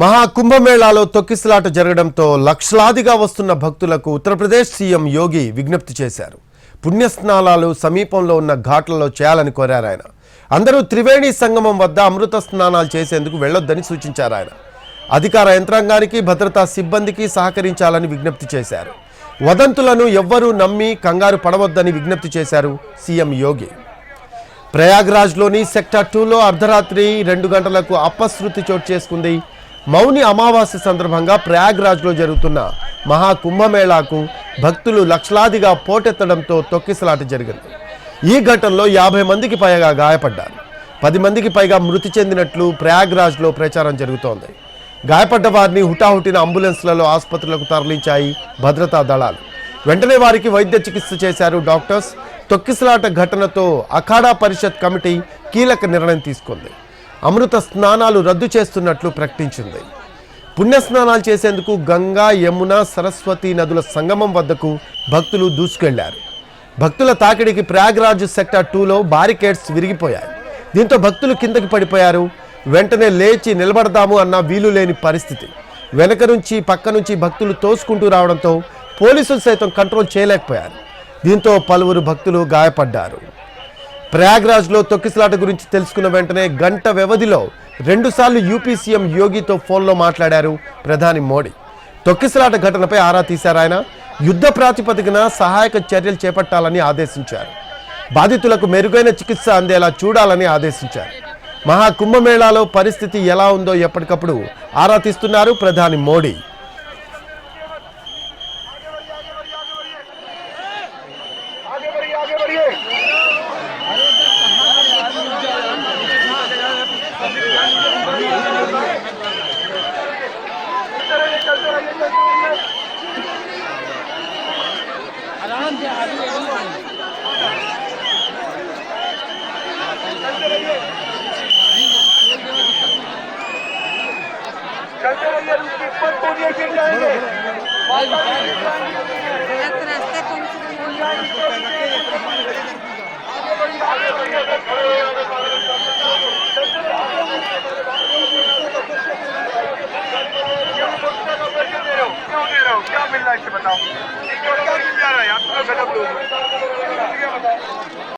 మహాకుంభమేళాలో తొక్కిసలాట జరగడంతో లక్షలాదిగా వస్తున్న భక్తులకు ఉత్తరప్రదేశ్ సీఎం యోగి విజ్ఞప్తి చేశారు. పుణ్యస్నానాలు సమీపంలో ఉన్న ఘాట్లలో చేయాలని కోరారు ఆయన. అందరూ త్రివేణి సంగమం వద్ద అమృత స్నానాలు చేసేందుకు వెళ్లొద్దని సూచించారు ఆయన. అధికార యంత్రాంగానికి భద్రతా సిబ్బందికి సహకరించాలని విజ్ఞప్తి చేశారు. వదంతులను ఎవ్వరూ నమ్మి కంగారు పడవద్దని విజ్ఞప్తి చేశారు సీఎం యోగి. ప్రయాగ్రాజ్లోని సెక్టర్ 2లో అర్ధరాత్రి 2 గంటలకు అపశృతి చోటు చేసుకుంది. మౌని అమావాస్య సందర్భంగా ప్రయాగ్రాజ్లో జరుగుతున్న మహాకుంభమేళాకు భక్తులు లక్షలాదిగా పోటెత్తడంతో తొక్కిసలాట జరిగింది. ఈ ఘటనలో 50 మందికి పైగా గాయపడ్డారు. 10 మందికి పైగా మృతి చెందినట్లు ప్రయాగ్రాజ్లో ప్రచారం జరుగుతోంది. గాయపడ్డ వారిని హుటాహుటిన అంబులెన్స్లలో ఆసుపత్రులకు తరలించాయి భద్రతా దళాలు. వెంటనే వారికి వైద్య చికిత్స చేశారు డాక్టర్స్. తొక్కిసలాట ఘటనతో అఖాడా పరిషత్ కమిటీ కీలక నిర్ణయం తీసుకుంది. అమృత స్నానాలు రద్దు చేస్తున్నట్లు ప్రకటించింది. పుణ్యస్నానాలు చేసేందుకు గంగా, యమున, సరస్వతి నదుల సంగమం వద్దకు భక్తులు దూసుకెళ్లారు. భక్తుల తాకిడికి ప్రయాగ్రాజ్ సెక్టర్ 2లో బారికేడ్స్ విరిగిపోయాయి. దీంతో భక్తులు కిందకి పడిపోయారు. వెంటనే లేచి నిలబడదాము అన్న వీలు లేని పరిస్థితి. వెనక నుంచి పక్క నుంచి భక్తులు తోసుకుంటూ రావడంతో పోలీసులు సైతం కంట్రోల్ చేయలేకపోయారు. దీంతో పలువురు భక్తులు గాయపడ్డారు. ప్రయాగ్రాజ్లో తొక్కిసలాట గురించి తెలుసుకున్న వెంటనే గంట వ్యవధిలో 2 సార్లు యూపీ సీఎం యోగితో ఫోన్లో మాట్లాడారు ప్రధాని మోడీ. తొక్కిసలాట ఘటనపై ఆరా తీశారు ఆయన. యుద్ధ ప్రాతిపదికన సహాయక చర్యలు చేపట్టాలని ఆదేశించారు. బాధితులకు మెరుగైన చికిత్స అందేలా చూడాలని ఆదేశించారు. మహాకుంభమేళాలో పరిస్థితి ఎలా ఉందో ఎప్పటికప్పుడు ఆరా తీస్తున్నారు ప్రధాని మోడీ. चलते रहिए, उसके ऊपर कोरिया गिर जाएंगे। क्यों दे रहे हो? क्या मिल रहा है इससे बताओ? मिल जा रहा है, आप तो गजब लोग हो।